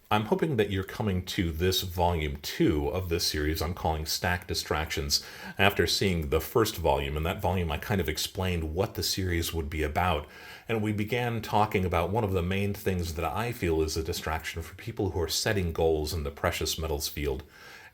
I'm hoping that you're coming to this volume 2 of this series I'm calling Stack Distractions after seeing the first volume. In that volume, I kind of explained what the series would be about. And we began talking about one of the main things that I feel is a distraction for people who are setting goals in the precious metals field,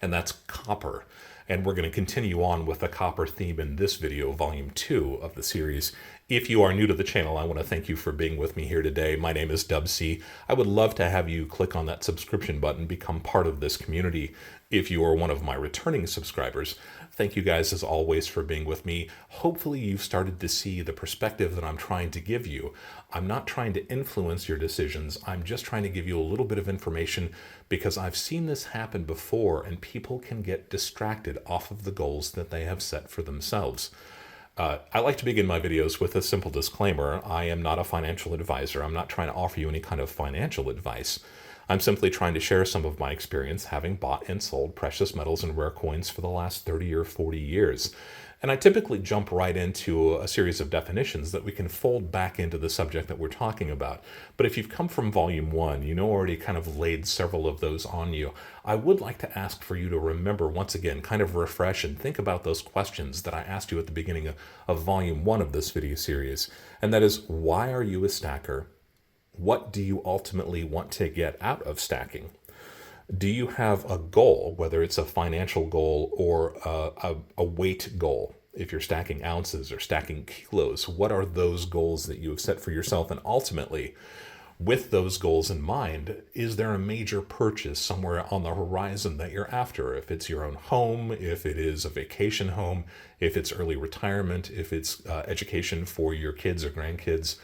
and that's copper. And we're going to continue on with the copper theme in this video, volume 2 of the series. If you are new to the channel, I want to thank you for being with me here today. My name is Dubsy. I would love to have you click on that subscription button, become part of this community. If you are one of my returning subscribers, thank you guys as always for being with me. Hopefully you've started to see the perspective that I'm trying to give you. I'm not trying to influence your decisions. I'm just trying to give you a little bit of information because I've seen this happen before and people can get distracted off of the goals that they have set for themselves. I like to begin my videos with a simple disclaimer. I am not a financial advisor. I'm not trying to offer you any kind of financial advice. I'm simply trying to share some of my experience having bought and sold precious metals and rare coins for the last 30 or 40 years. And I typically jump right into a series of definitions that we can fold back into the subject that we're talking about. But if you've come from volume 1, you know already kind of laid several of those on you. I would like to ask for you to remember once again, kind of refresh and think about those questions that I asked you at the beginning of volume 1 of this video series. And that is, why are you a stacker? What do you ultimately want to get out of stacking? Do you have a goal, whether it's a financial goal or a weight goal? If you're stacking ounces or stacking kilos, what are those goals that you have set for yourself? And ultimately, with those goals in mind, is there a major purchase somewhere on the horizon that you're after? If it's your own home, if it is a vacation home, if it's early retirement, if it's education for your kids or grandkids.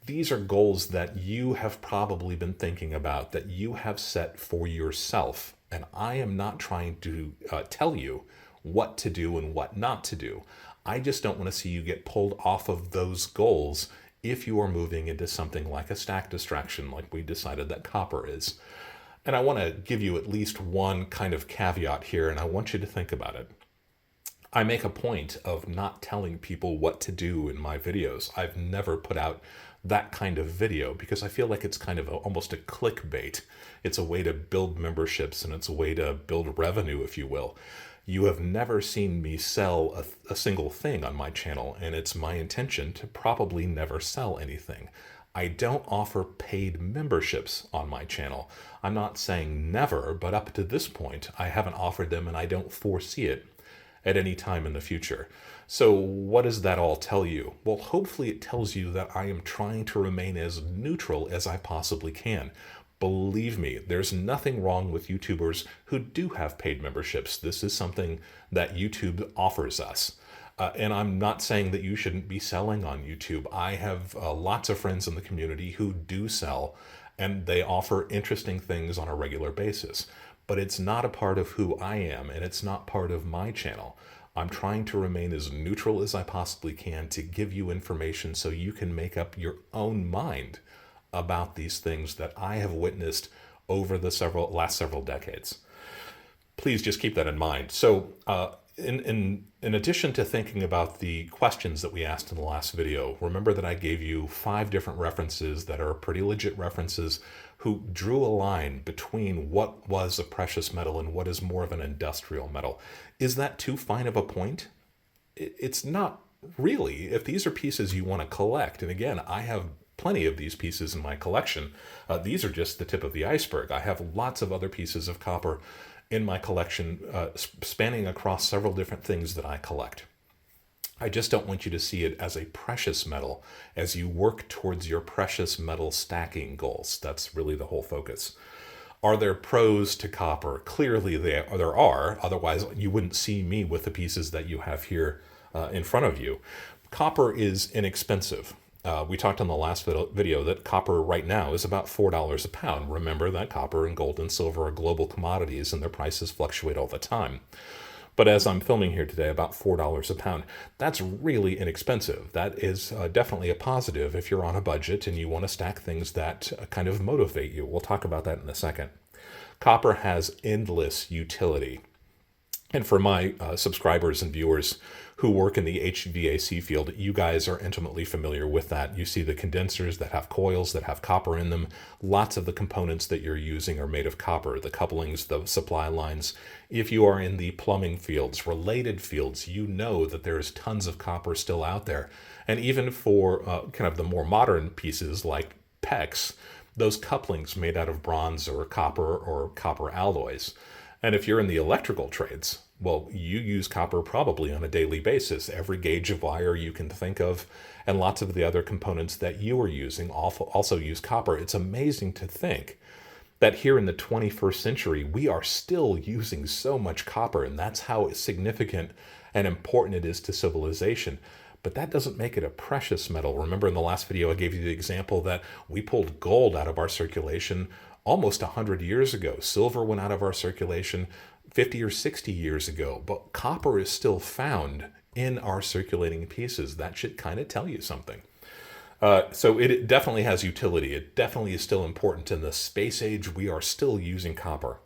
These are goals that you have probably been thinking about, that you have set for yourself. And I am not trying to tell you what to do and what not to do. I just don't want to see you get pulled off of those goals if you are moving into something like a stack distraction, like we decided that copper is. And I want to give you at least one kind of caveat here, and I want you to think about it. I make a point of not telling people what to do in my videos. I've never put out that kind of video because I feel like it's kind of almost a clickbait. It's a way to build memberships and it's a way to build revenue, if you will. You have never seen me sell a single thing on my channel, and it's my intention to probably never sell anything. I don't offer paid memberships on my channel. I'm not saying never, but up to this point, I haven't offered them and I don't foresee it at any time in the future. So what does that all tell you? Well, hopefully it tells you that I am trying to remain as neutral as I possibly can. Believe me, there's nothing wrong with YouTubers who do have paid memberships. This is something that YouTube offers us. And I'm not saying that you shouldn't be selling on YouTube. I have lots of friends in the community who do sell, and they offer interesting things on a regular basis. But it's not a part of who I am, and it's not part of my channel. I'm trying to remain as neutral as I possibly can to give you information so you can make up your own mind about these things that I have witnessed over the last several decades. Please just keep that in mind. So in addition to thinking about the questions that we asked in the last video, remember that I gave you 5 different references that are pretty legit references who drew a line between what was a precious metal and what is more of an industrial metal. Is that too fine of a point? It's not really. If these are pieces you want to collect, and again, I have plenty of these pieces in my collection. These are just the tip of the iceberg. I have lots of other pieces of copper in my collection, spanning across several different things that I collect. I just don't want you to see it as a precious metal as you work towards your precious metal stacking goals. That's really the whole focus. Are there pros to copper? Clearly there are, otherwise you wouldn't see me with the pieces that you have here in front of you. Copper is inexpensive. We talked on the last video that copper right now is about $4 a pound. Remember that copper and gold and silver are global commodities and their prices fluctuate all the time. But as I'm filming here today, about $4 a pound. That's really inexpensive. That is definitely a positive if you're on a budget and you want to stack things that kind of motivate you. We'll talk about that in a second. Copper has endless utility. And for my subscribers and viewers who work in the HVAC field, you guys are intimately familiar with that. You see the condensers that have coils that have copper in them. Lots of the components that you're using are made of copper, the couplings, the supply lines. If you are in the plumbing fields, related fields, you know that there's tons of copper still out there. And even for kind of the more modern pieces like PEX, those couplings made out of bronze or copper alloys. And if you're in the electrical trades, well, you use copper probably on a daily basis. Every gauge of wire you can think of, and lots of the other components that you are using also use copper. It's amazing to think that here in the 21st century, we are still using so much copper, and that's how significant and important it is to civilization. But that doesn't make it a precious metal. Remember in the last video, I gave you the example that we pulled gold out of our circulation almost 100 years ago. Silver went out of our circulation 50 or 60 years ago, but copper is still found in our circulating pieces. That should kind of tell you something. So it definitely has utility. It definitely is still important. In the space age, we are still using copper.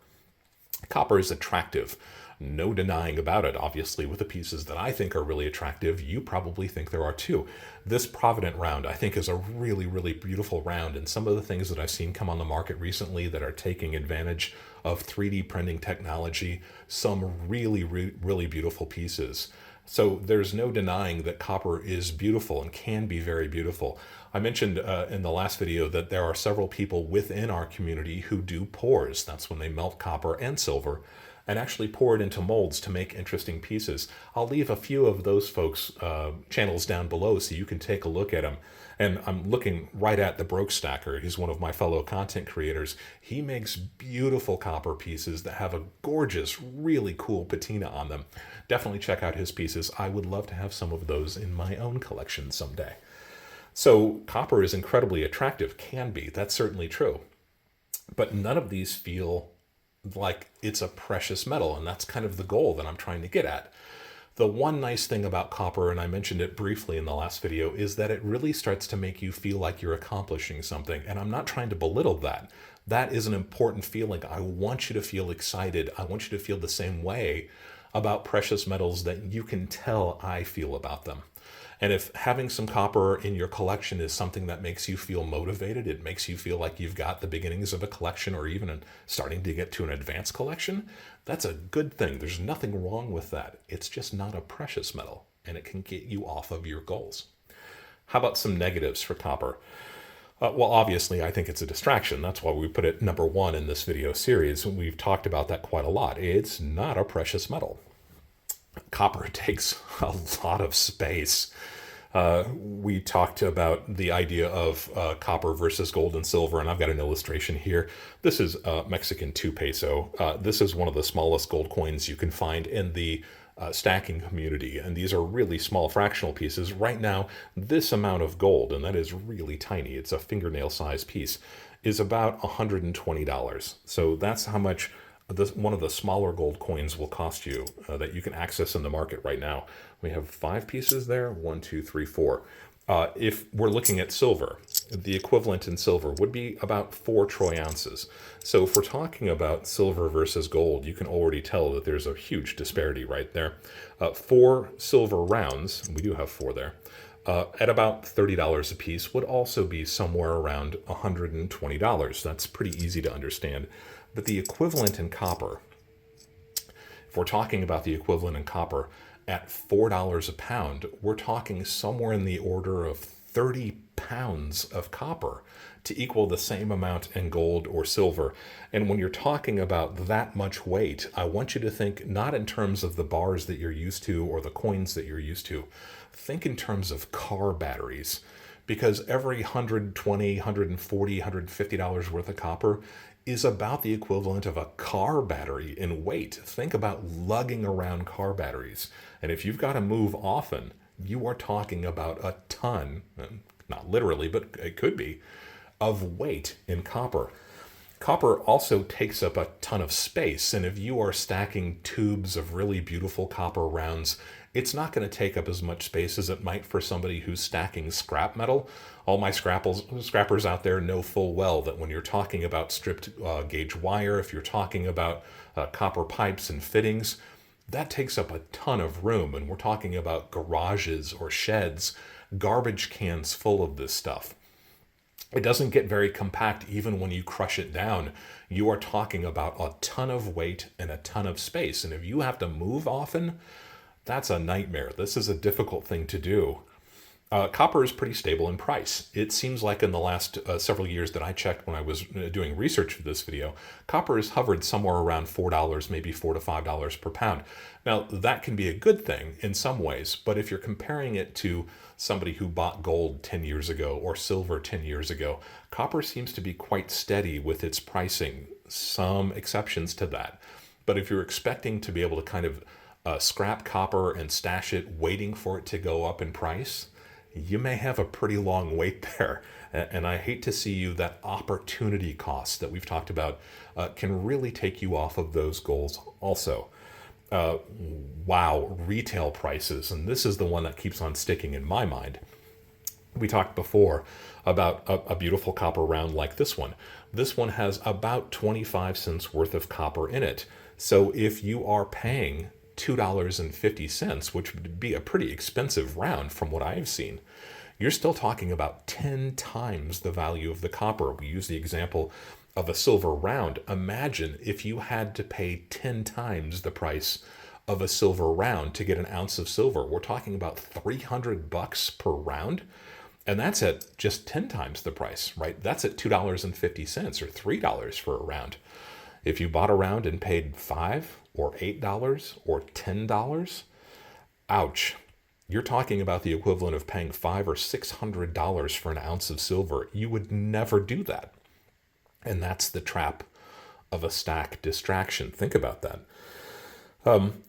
Copper is attractive. No denying about it. Obviously, with the pieces that I think are really attractive, you probably think there are too. This Provident round, I think, is a really, really beautiful round. And some of the things that I've seen come on the market recently that are taking advantage of 3D printing technology, some really, really beautiful pieces. So there's no denying that copper is beautiful and can be very beautiful. I mentioned in the last video that there are several people within our community who do pours. That's when they melt copper and silver and actually pour it into molds to make interesting pieces. I'll leave a few of those folks' channels down below so you can take a look at them. And I'm looking right at TheBrokeStacker. He's one of my fellow content creators. He makes beautiful copper pieces that have a gorgeous, really cool patina on them. Definitely check out his pieces. I would love to have some of those in my own collection someday. So copper is incredibly attractive, can be, that's certainly true. But none of these feel like it's a precious metal, and that's kind of the goal that I'm trying to get at. The one nice thing about copper, and I mentioned it briefly in the last video, is that it really starts to make you feel like you're accomplishing something, and I'm not trying to belittle that. That is an important feeling. I want you to feel excited. I want you to feel the same way about precious metals that you can tell I feel about them. And if having some copper in your collection is something that makes you feel motivated, it makes you feel like you've got the beginnings of a collection or even starting to get to an advanced collection, that's a good thing. There's nothing wrong with that. It's just not a precious metal, and it can get you off of your goals. How about some negatives for copper? Well, obviously, I think it's a distraction. That's why we put it number one in this video series. We've talked about that quite a lot. It's not a precious metal. Copper takes a lot of space. We talked about the idea of copper versus gold and silver, and I've got an illustration here. This is Mexican 2 peso. This is one of the smallest gold coins you can find in the stacking community, and these are really small fractional pieces. Right now, this amount of gold, and that is really tiny, it's a fingernail size piece, is about $120. So that's how much one of the smaller gold coins will cost you that you can access in the market right now. We have 5 pieces there, 1, 2, 3, 4. If we're looking at silver, the equivalent in silver would be about 4 troy ounces. So if we're talking about silver versus gold, you can already tell that there's a huge disparity right there. 4 silver rounds, we do have 4 there, at about $30 a piece would also be somewhere around $120. That's pretty easy to understand. But the equivalent in copper, if we're talking about the equivalent in copper at $4 a pound, we're talking somewhere in the order of 30 pounds of copper to equal the same amount in gold or silver. And when you're talking about that much weight, I want you to think not in terms of the bars that you're used to or the coins that you're used to. Think in terms of car batteries, because every $120, $140, $150 worth of copper is about the equivalent of a car battery in weight. Think about lugging around car batteries. And if you've got to move often, you are talking about a ton, not literally, but it could be, of weight in copper. Copper also takes up a ton of space, and if you are stacking tubes of really beautiful copper rounds, it's not going to take up as much space as it might for somebody who's stacking scrap metal. All my scrappers out there know full well that when you're talking about stripped gauge wire, if you're talking about copper pipes and fittings, that takes up a ton of room. And we're talking about garages or sheds, garbage cans full of this stuff. It doesn't get very compact even when you crush it down. You are talking about a ton of weight and a ton of space. And if you have to move often, that's a nightmare. This is a difficult thing to do. Copper is pretty stable in price. It seems like in the last several years that I checked when I was doing research for this video, copper has hovered somewhere around $4, maybe $4 to $5 per pound. Now, that can be a good thing in some ways, but if you're comparing it to somebody who bought gold 10 years ago or silver 10 years ago, copper seems to be quite steady with its pricing, some exceptions to that. But if you're expecting to be able to kind of scrap copper and stash it, waiting for it to go up in price, you may have a pretty long wait there. And I hate to see you, that opportunity cost that we've talked about can really take you off of those goals also. Wow, retail prices. And this is the one that keeps on sticking in my mind. We talked before about a beautiful copper round like this one. This one has about 25 cents worth of copper in it. So if you are paying $2.50, which would be a pretty expensive round from what I've seen, you're still talking about 10 times the value of the copper. We use the example of a silver round. Imagine if you had to pay 10 times the price of a silver round to get an ounce of silver. We're talking about $300 per round. And that's at just 10 times the price, right? That's at $2.50 or $3 for a round. If you bought a round and paid $5 or $8 or $10, ouch. You're talking about the equivalent of paying $500 or $600 for an ounce of silver. You would never do that. And that's the trap of a stack distraction. Think about that.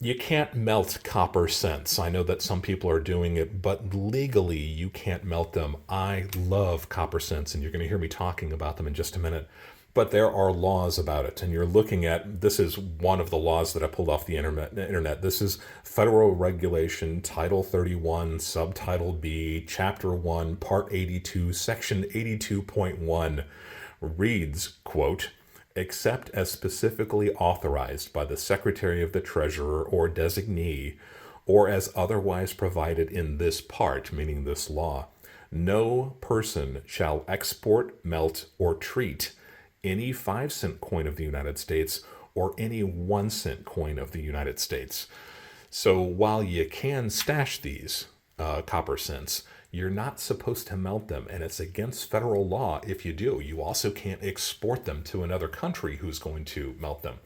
You can't melt copper cents. I know that some people are doing it, but legally you can't melt them. I love copper cents, and you're going to hear me talking about them in just a minute. But there are laws about it, and you're looking at, this is one of the laws that I pulled off the internet. This is Federal Regulation, Title 31, Subtitle B, Chapter 1, Part 82, Section 82.1, reads, quote, except as specifically authorized by the Secretary of the Treasurer or designee, or as otherwise provided in this part, meaning this law, no person shall export, melt, or treat any 5-cent coin of the United States or any 1-cent coin of the United States. So while you can stash these copper cents, you're not supposed to melt them, and it's against federal law if you do. You also can't export them to another country who's going to melt them.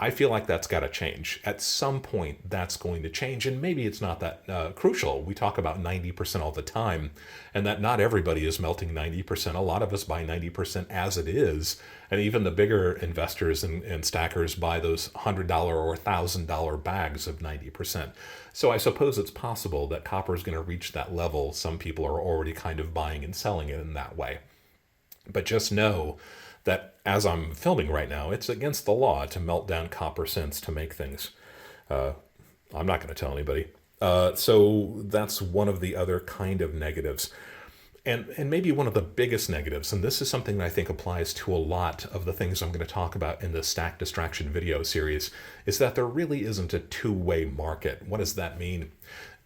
I feel like that's got to change. At some point, that's going to change, and maybe it's not that crucial. We talk about 90% all the time, and that not everybody is melting 90%. A lot of us buy 90% as it is, and even the bigger investors and stackers buy those $100 or $1,000 bags of 90%. So I suppose it's possible that copper is going to reach that level. Some people are already kind of buying and selling it in that way. But just know that as I'm filming right now, it's against the law to melt down copper cents to make things. I'm not going to tell anybody. So that's one of the other kind of negatives. And maybe one of the biggest negatives, and this is something that I think applies to a lot of the things I'm going to talk about in the Stack Distraction video series, is that there really isn't a two-way market. What does that mean?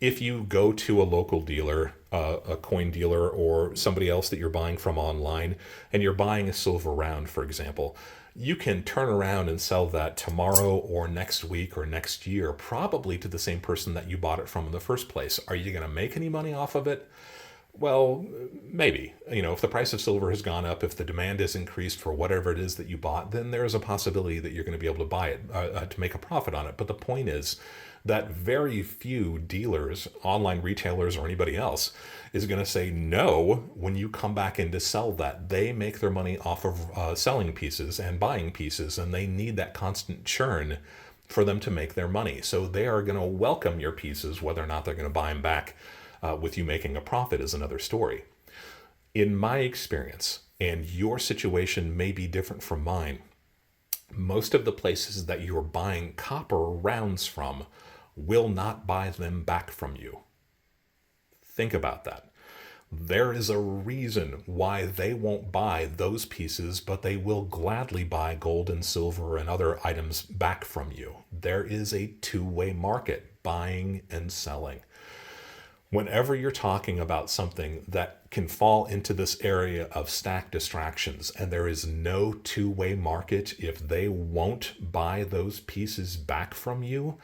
If you go to a local dealer, a coin dealer, or somebody else that you're buying from online, and you're buying a silver round, for example, you can turn around and sell that tomorrow or next week or next year, probably to the same person that you bought it from in the first place. Are you going to make any money off of it? Well, maybe. If the price of silver has gone up, if the demand has increased for whatever it is that you bought, then there's a possibility that you're going to be able to buy it, to make a profit on it. But the point is that very few dealers, online retailers, or anybody else is going to say no when you come back in to sell that. They make their money off of selling pieces and buying pieces, and they need that constant churn for them to make their money. So they are going to welcome your pieces. Whether or not they're going to buy them back with you making a profit is another story. In my experience, and your situation may be different from mine, most of the places that you're buying copper rounds from will not buy them back from you. Think about that. There is a reason why they won't buy those pieces, but they will gladly buy gold and silver and other items back from you. there is a two-way market, buying and selling. Whenever you're talking about something that can fall into this area of stack distractions and there is no two-way market, if they won't buy those pieces back from you,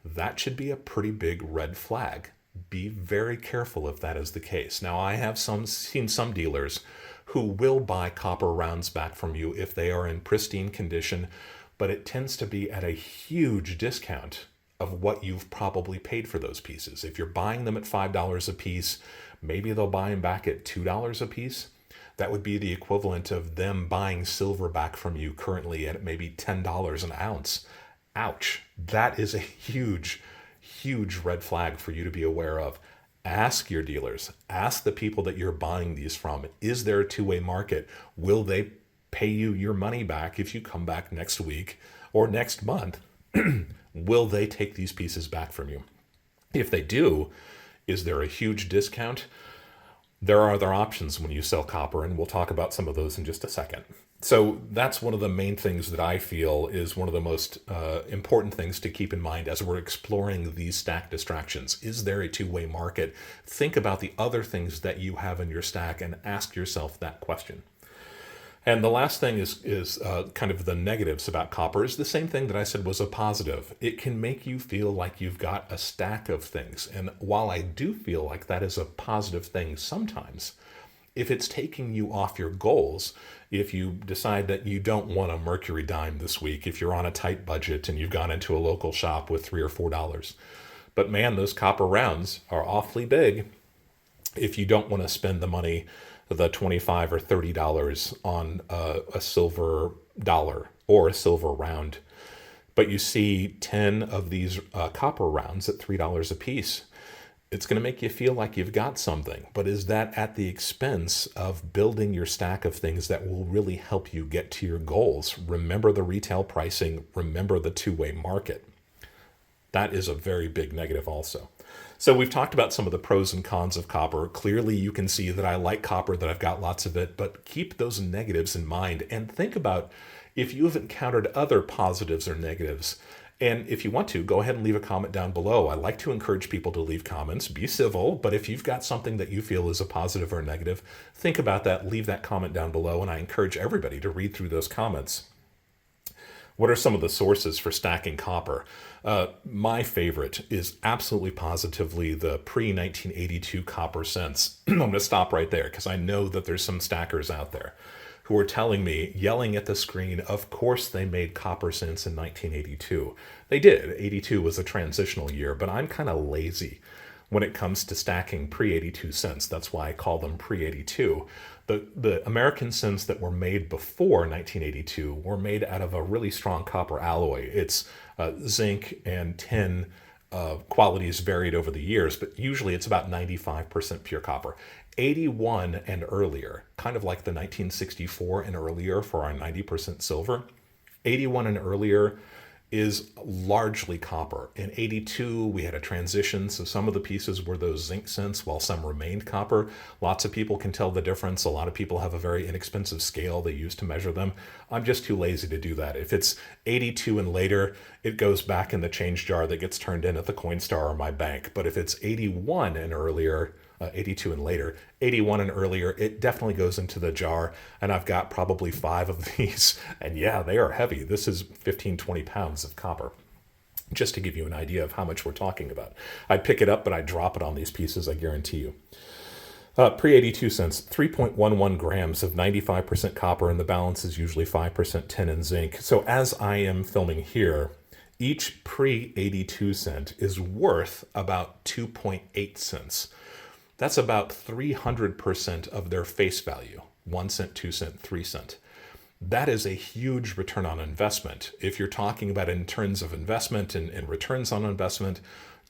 that should be a pretty big red flag. Be very careful if that is the case. Now, I have seen some dealers who will buy copper rounds back from you if they are in pristine condition, but it tends to be at a huge discount of what you've probably paid for those pieces. If you're buying them at $5 a piece, maybe they'll buy them back at $2 a piece. That would be the equivalent of them buying silver back from you currently at maybe $10 an ounce. Ouch. That is a huge, huge red flag for you to be aware of. Ask your dealers, ask the people that you're buying these from, is there a two-way market? Will they pay you your money back if you come back next week or next month? Will they take these pieces back from you? If they do, is there a huge discount? There are other options when you sell copper, and we'll talk about some of those in just a second. So that's one of the main things that I feel is one of the most important things to keep in mind as we're exploring these stack distractions. Is there a two-way market? Think about the other things that you have in your stack and ask yourself that question. And the last thing is kind of the negatives about copper is the same thing that I said was a positive. It can make you feel like you've got a stack of things. And while I do feel like that is a positive thing sometimes, if it's taking you off your goals, if you decide that you don't want a mercury dime this week, if you're on a tight budget and you've gone into a local shop with $3 or $4, but man, those copper rounds are awfully big. If you don't want to spend the money, the $25 or $30 on a silver dollar or a silver round, but you see 10 of these copper rounds at $3 a piece, it's going to make you feel like you've got something. But is that at the expense of building your stack of things that will really help you get to your goals? Remember the retail pricing, remember the two-way market. That is a very big negative also. So we've talked about some of the pros and cons of copper. Clearly you can see that I like copper, that I've got lots of it, but keep those negatives in mind and think about if you have encountered other positives or negatives. And if you want to, go ahead and leave a comment down below. I like to encourage people to leave comments, be civil, but if you've got something that you feel is a positive or a negative, think about that, leave that comment down below, and I encourage everybody to read through those comments. What are some of the sources for stacking copper? My favorite is absolutely positively the pre-1982 copper cents. I'm going to stop right there because I know that there's some stackers out there who are telling me, yelling at the screen, of course they made copper cents in 1982. They did. 82 was a transitional year, but I'm kind of lazy when it comes to stacking pre-82 cents. That's why I call them pre-82. The American cents that were made before 1982 were made out of a really strong copper alloy. It's zinc and tin qualities varied over the years, but usually it's about 95% pure copper. 81 and earlier, kind of like the 1964 and earlier for our 90% silver, 81 and earlier is largely copper. In 82, we had a transition, so some of the pieces were those zinc cents while some remained copper. Lots of people can tell the difference. A lot of people have a very inexpensive scale they use to measure them. I'm just too lazy to do that. If it's 82 and later, it goes back in the change jar that gets turned in at the Coinstar or my bank. But if it's 81 and earlier, 82 and later, 81 and earlier, it definitely goes into the jar, and I've got probably 5 of these, and yeah, they are heavy. This is 15, 20 pounds of copper, just to give you an idea of how much we're talking about. I'd pick it up, but I'd drop it on these pieces, I guarantee you. Pre-82 cents, 3.11 grams of 95% copper, and the balance is usually 5% tin and zinc. So as I am filming here, each pre-82 cent is worth about 2.8 cents. That's about 300% of their face value, 1 cent, 2 cent, 3 cent. That is a huge return on investment. If you're talking about in terms of investment and returns on investment,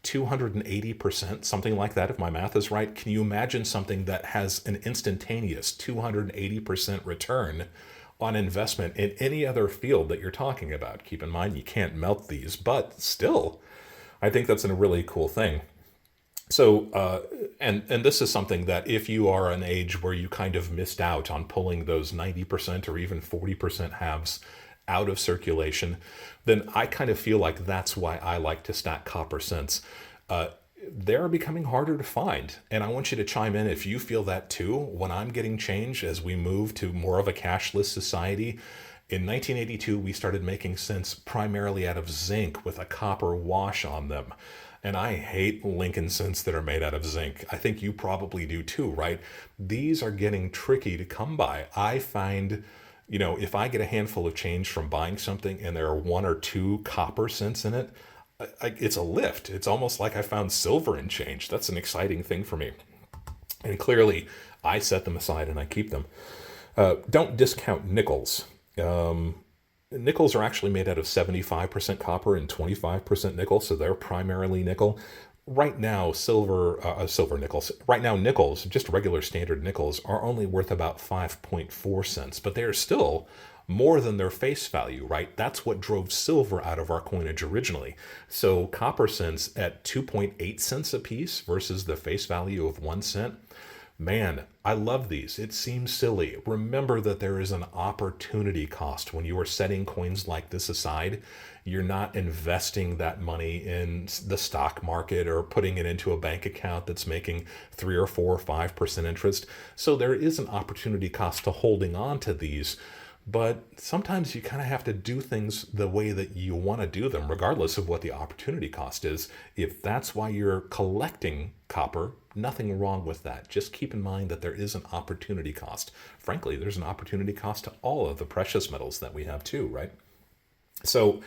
280%, something like that, if my math is right. Can you imagine something that has an instantaneous 280% return on investment in any other field that you're talking about? Keep in mind, you can't melt these, but still, I think that's a really cool thing. So, and this is something that if you are an age where you kind of missed out on pulling those 90% or even 40% halves out of circulation, then I kind of feel like that's why I like to stack copper cents. They're becoming harder to find. And I want you to chime in if you feel that too. When I'm getting change as we move to more of a cashless society, in 1982, we started making cents primarily out of zinc with a copper wash on them. And I hate Lincoln cents that are made out of zinc. I think you probably do too, right? These are getting tricky to come by. I find, if I get a handful of change from buying something and there are 1 or 2 copper cents in it, it's a lift. It's almost like I found silver in change. That's an exciting thing for me. And clearly, I set them aside and I keep them. Don't discount nickels. Nickels are actually made out of 75% copper and 25% nickel, so they're primarily nickel. Right now, silver nickels. Right now, nickels, just regular standard nickels, are only worth about 5.4 cents, but they're still more than their face value, right? That's what drove silver out of our coinage originally. So copper cents at 2.8 cents a piece versus the face value of 1 cent. Man, I love these. It seems silly. Remember that there is an opportunity cost when you are setting coins like this aside. You're not investing that money in the stock market or putting it into a bank account that's making 3 or 4 or 5% interest. So there is an opportunity cost to holding on to these. But sometimes you kind of have to do things the way that you want to do them, regardless of what the opportunity cost is. If that's why you're collecting copper, nothing wrong with that. Just keep in mind that there is an opportunity cost. Frankly, there's an opportunity cost to all of the precious metals that we have too, right? So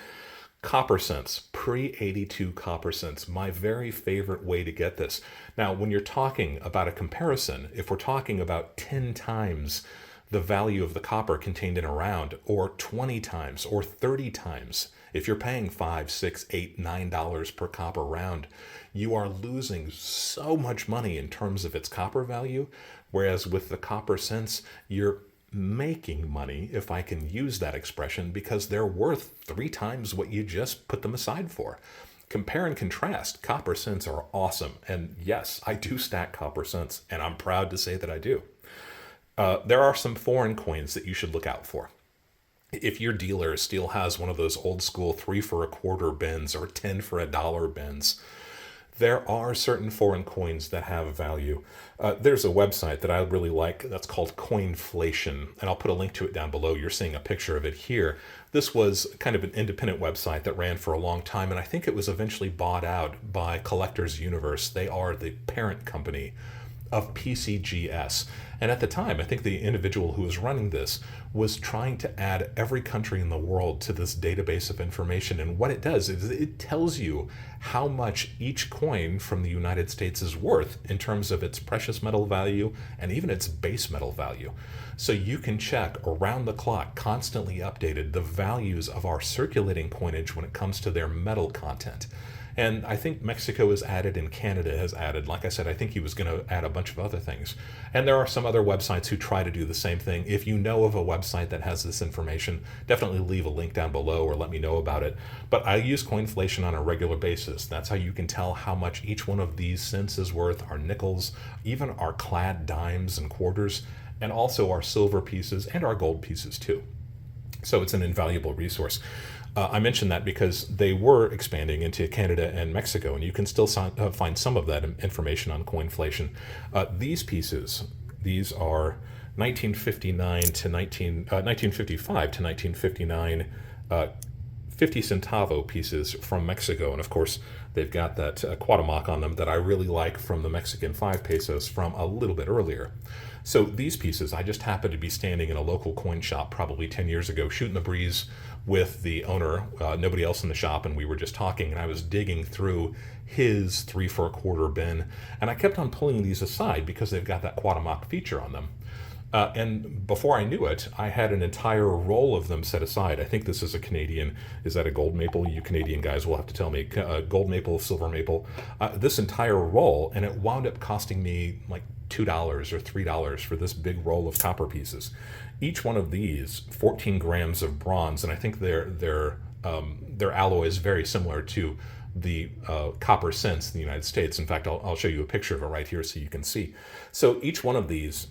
copper cents, pre-82 copper cents, my very favorite way to get this. Now, when you're talking about a comparison, if we're talking about 10 times the value of the copper contained in a round, or 20 times, or 30 times, if you're paying $5, $6, $8, $9 per copper round, you are losing so much money in terms of its copper value. Whereas with the copper cents, you're making money, if I can use that expression, because they're worth 3 times what you just put them aside for. Compare and contrast. Copper cents are awesome. And yes, I do stack copper cents, and I'm proud to say that I do. There are some foreign coins that you should look out for. If your dealer still has one of those old school 3 for a quarter bins or 10 for $1 bins, there are certain foreign coins that have value. There's a website that I really like that's called Coinflation, and I'll put a link to it down below. You're seeing a picture of it here. This was kind of an independent website that ran for a long time, and I think it was eventually bought out by Collectors Universe. They are the parent company of PCGS. And at the time, I think the individual who was running this was trying to add every country in the world to this database of information. And what it does is it tells you how much each coin from the United States is worth in terms of its precious metal value and even its base metal value. So you can check around the clock, constantly updated, the values of our circulating coinage when it comes to their metal content. And I think Mexico has added and Canada has added. Like I said, I think he was going to add a bunch of other things. And there are some other websites who try to do the same thing. If you know of a website that has this information, definitely leave a link down below or let me know about it. But I use Coinflation on a regular basis. That's how you can tell how much each one of these cents is worth, our nickels, even our clad dimes and quarters, and also our silver pieces and our gold pieces too. So it's an invaluable resource. I mentioned that because they were expanding into Canada and Mexico, and you can still find some of that information on Coinflation. These pieces, these are 1955 to 1959 50 centavo pieces from Mexico. And of course, they've got that Cuauhtémoc on them that I really like from the Mexican 5 pesos from a little bit earlier. So these pieces, I just happened to be standing in a local coin shop probably 10 years ago, shooting the breeze with the owner, nobody else in the shop, and we were just talking, and I was digging through his 3 for a quarter bin, and I kept on pulling these aside because they've got that Cuauhtémoc feature on them. And before I knew it, I had an entire roll of them set aside. I think this is a Canadian. Is that a gold maple? You Canadian guys will have to tell me. Gold maple, silver maple. This entire roll, and it wound up costing me like $2 or $3 for this big roll of copper pieces. Each one of these, 14 grams of bronze, and I think their alloy is very similar to the copper cents in the United States. In fact, I'll show you a picture of it right here so you can see. So each one of these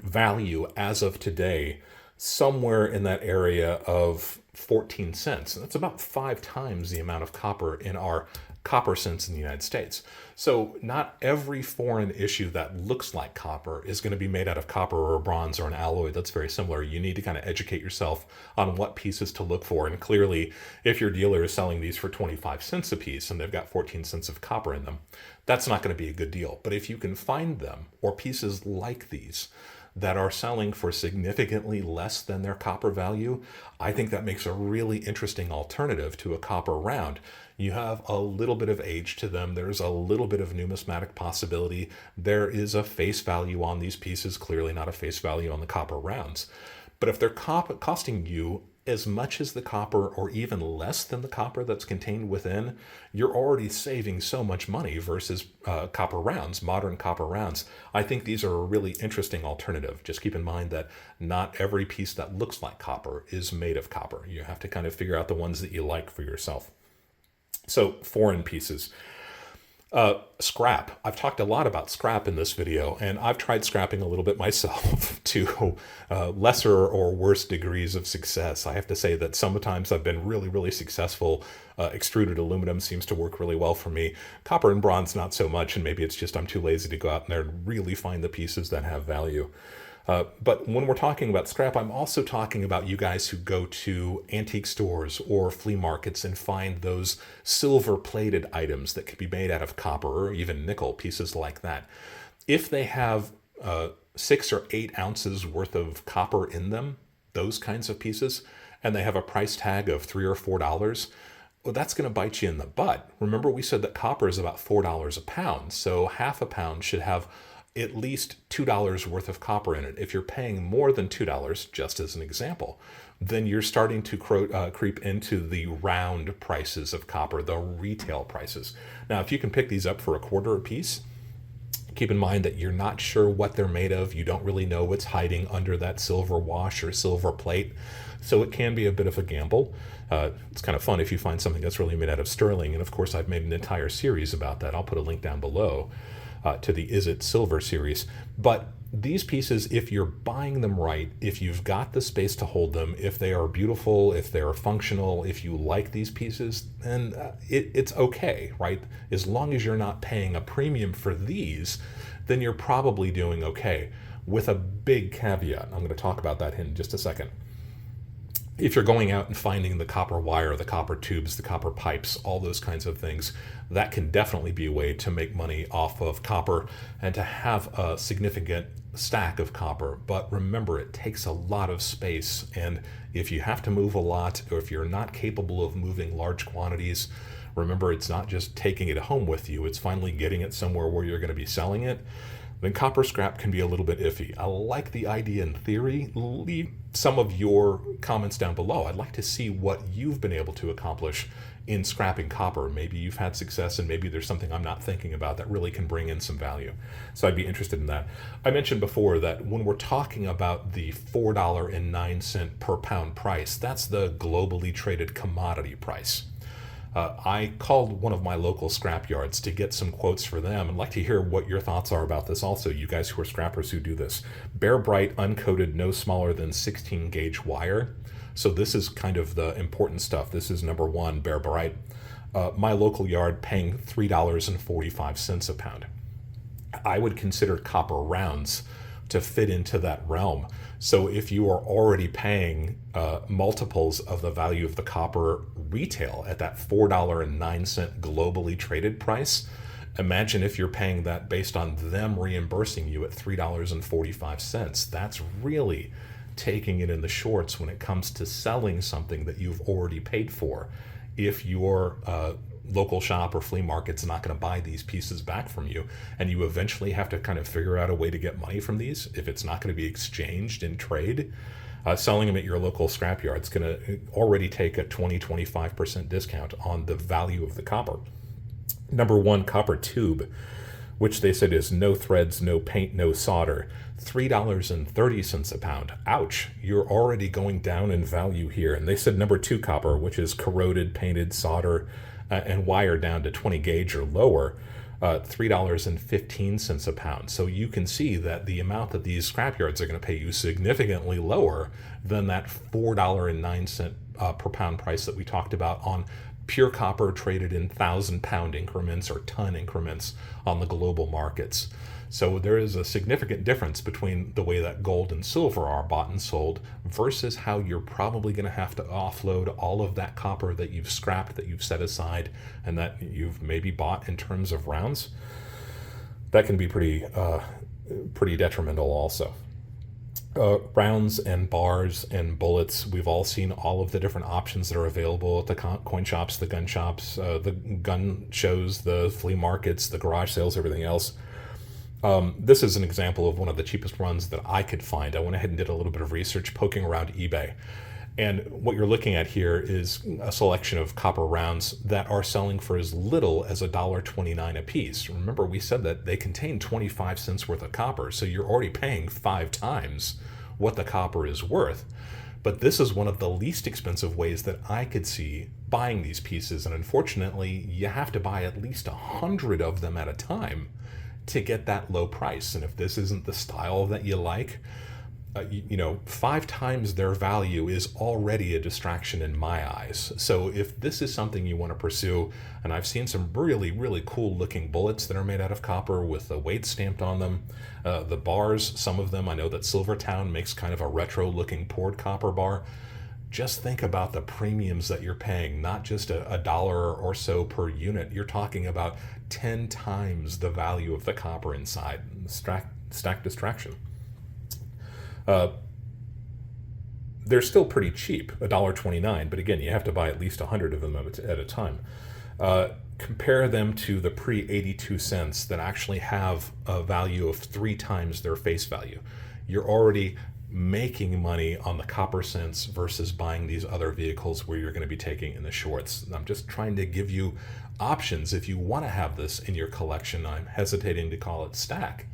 value as of today somewhere in that area of 14 cents. And that's about 5 times the amount of copper in our copper cents in the United States. So not every foreign issue that looks like copper is going to be made out of copper or bronze or an alloy that's very similar. You need to kind of educate yourself on what pieces to look for. And clearly, if your dealer is selling these for 25 cents a piece and they've got 14 cents of copper in them, that's not going to be a good deal. But if you can find them, or pieces like these, that are selling for significantly less than their copper value, I think that makes a really interesting alternative to a copper round. You have a little bit of age to them. There's a little bit of numismatic possibility. There is a face value on these pieces, clearly not a face value on the copper rounds. But if they're costing you as much as the copper or even less than the copper that's contained within, you're already saving so much money versus copper rounds, modern copper rounds. I think these are a really interesting alternative. Just keep in mind that not every piece that looks like copper is made of copper. You have to kind of figure out the ones that you like for yourself. So foreign pieces. Scrap. I've talked a lot about scrap in this video, and I've tried scrapping a little bit myself to lesser or worse degrees of success. I have to say that sometimes I've been really, really successful. Extruded aluminum seems to work really well for me. Copper and bronze, not so much, and maybe it's just I'm too lazy to go out there and really find the pieces that have value. But when we're talking about scrap, I'm also talking about you guys who go to antique stores or flea markets and find those silver-plated items that could be made out of copper or even nickel, pieces like that. If they have 6 or 8 ounces worth of copper in them, those kinds of pieces, and they have a price tag of $3 or $4, well, that's going to bite you in the butt. Remember, we said that copper is about $4 a pound, so half a pound should have at least $2 worth of copper in it. If you're paying more than $2, just as an example, then you're starting to creep into the round prices of copper, the retail prices. Now, if you can pick these up for $0.25 a piece, keep in mind that you're not sure what they're made of. You don't really know what's hiding under that silver wash or silver plate. So it can be a bit of a gamble. It's kind of fun if you find something that's really made out of sterling. And of course, I've made an entire series about that. I'll put a link down below to the Is It Silver series. But these pieces, if you're buying them right, if you've got the space to hold them, if they are beautiful, if they're functional, if you like these pieces, then it's okay, right? As long as you're not paying a premium for these, then you're probably doing okay. With a big caveat, I'm going to talk about that in just a second. If you're going out and finding the copper wire, the copper tubes, the copper pipes, all those kinds of things, that can definitely be a way to make money off of copper and to have a significant stack of copper. But remember, it takes a lot of space. And if you have to move a lot, or if you're not capable of moving large quantities, remember, it's not just taking it home with you, it's finally getting it somewhere where you're going to be selling it. Then copper scrap can be a little bit iffy. I like the idea in theory. Leave some of your comments down below. I'd like to see what you've been able to accomplish in scrapping copper. Maybe you've had success and maybe there's something I'm not thinking about that really can bring in some value. So I'd be interested in that. I mentioned before that when we're talking about the $4.09 per pound price, that's the globally traded commodity price. I called one of my local scrap yards to get some quotes for them. I'd like to hear what your thoughts are about this also, you guys who are scrappers who do this. Bare Bright, uncoated, no smaller than 16 gauge wire. So this is kind of the important stuff. This is number one, Bare Bright. My local yard paying $3.45 a pound. I would consider copper rounds to fit into that realm. So if you are already paying multiples of the value of the copper retail at that $4.09 globally traded price, imagine if you're paying that based on them reimbursing you at $3.45. That's really taking it in the shorts when it comes to selling something that you've already paid for. If your local shop or flea market's not going to buy these pieces back from you, and you eventually have to kind of figure out a way to get money from these, if it's not going to be exchanged in trade, selling them at your local scrapyard is going to already take a 20-25% discount on the value of the copper. Number one, copper tube, which they said is no threads, no paint, no solder, $3.30 a pound. Ouch, you're already going down in value here. And they said number two, copper, which is corroded, painted, solder, and wire down to 20 gauge or lower. $3.15 a pound. So you can see that the amount that these scrapyards are going to pay you significantly lower than that $4.09 per pound price that we talked about on pure copper traded in 1,000-pound increments or ton increments on the global markets. So there is a significant difference between the way that gold and silver are bought and sold versus how you're probably going to have to offload all of that copper that you've scrapped, that you've set aside, and that you've maybe bought in terms of rounds. That can be pretty detrimental also. Rounds and bars and bullets, we've all seen all of the different options that are available at the coin shops, the gun shops, the gun shows, the flea markets, the garage sales, everything else. This is an example of one of the cheapest runs that I could find. I went ahead and did a little bit of research poking around eBay. And what you're looking at here is a selection of copper rounds that are selling for as little as $1.29 a piece. Remember, we said that they contain 25 cents worth of copper, so you're already paying 5 times what the copper is worth. But this is one of the least expensive ways that I could see buying these pieces. And unfortunately, you have to buy at least 100 of them at a time to get that low price. And if this isn't the style that you like, 5 times their value is already a distraction in my eyes. So if this is something you want to pursue, and I've seen some really, really cool looking bullets that are made out of copper with the weight stamped on them. The bars, some of them, I know that Silvertown makes kind of a retro looking poured copper bar. Just think about the premiums that you're paying, not just a dollar or so per unit. You're talking about 10 times the value of the copper inside. Stack distraction. They're still pretty cheap, $1.29, but again, you have to buy at least 100 of them at a time. Compare them to the pre-82 cents that actually have a value of 3 times their face value. You're already making money on the copper cents versus buying these other vehicles where you're going to be taking in the shorts. I'm just trying to give you options if you want to have this in your collection. I'm hesitating to call it stack.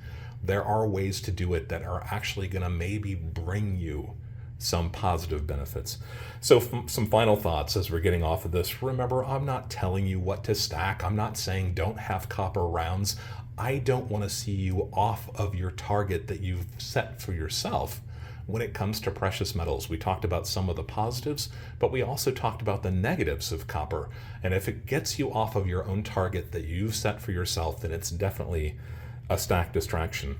There are ways to do it that are actually going to maybe bring you some positive benefits. So some final thoughts as we're getting off of this. Remember, I'm not telling you what to stack. I'm not saying don't have copper rounds. I don't want to see you off of your target that you've set for yourself. When it comes to precious metals, we talked about some of the positives, but we also talked about the negatives of copper. And if it gets you off of your own target that you've set for yourself, then it's definitely a stack distraction.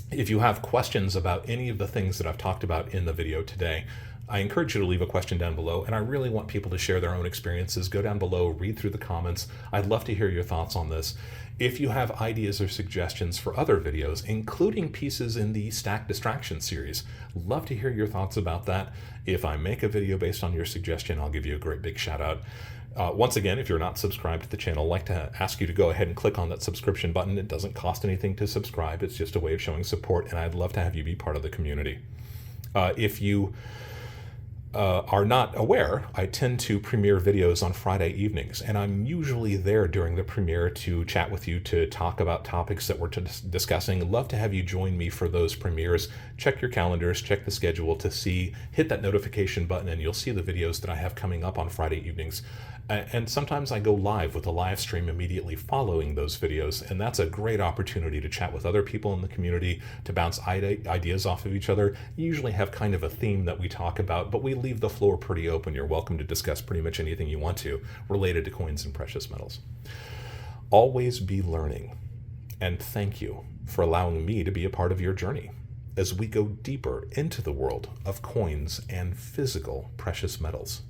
If you have questions about any of the things that I've talked about in the video today, I encourage you to leave a question down below, and I really want people to share their own experiences. Go down below, read through the comments. I'd love to hear your thoughts on this. If you have ideas or suggestions for other videos, including pieces in the Stack Distraction series, love to hear your thoughts about that. If I make a video based on your suggestion, I'll give you a great big shout out. Once again, if you're not subscribed to the channel, I'd like to ask you to go ahead and click on that subscription button. It doesn't cost anything to subscribe. It's just a way of showing support, and I'd love to have you be part of the community. If you are not aware, I tend to premiere videos on Friday evenings, and I'm usually there during the premiere to chat with you, to talk about topics that we're discussing. Love to have you join me for those premieres. Check your calendars, check the schedule to see, hit that notification button, and you'll see the videos that I have coming up on Friday evenings. And sometimes I go live with a live stream immediately following those videos, and that's a great opportunity to chat with other people in the community, to bounce ideas off of each other. You usually have kind of a theme that we talk about, but we leave the floor pretty open. You're welcome to discuss pretty much anything you want to related to coins and precious metals. Always be learning, and thank you for allowing me to be a part of your journey as we go deeper into the world of coins and physical precious metals.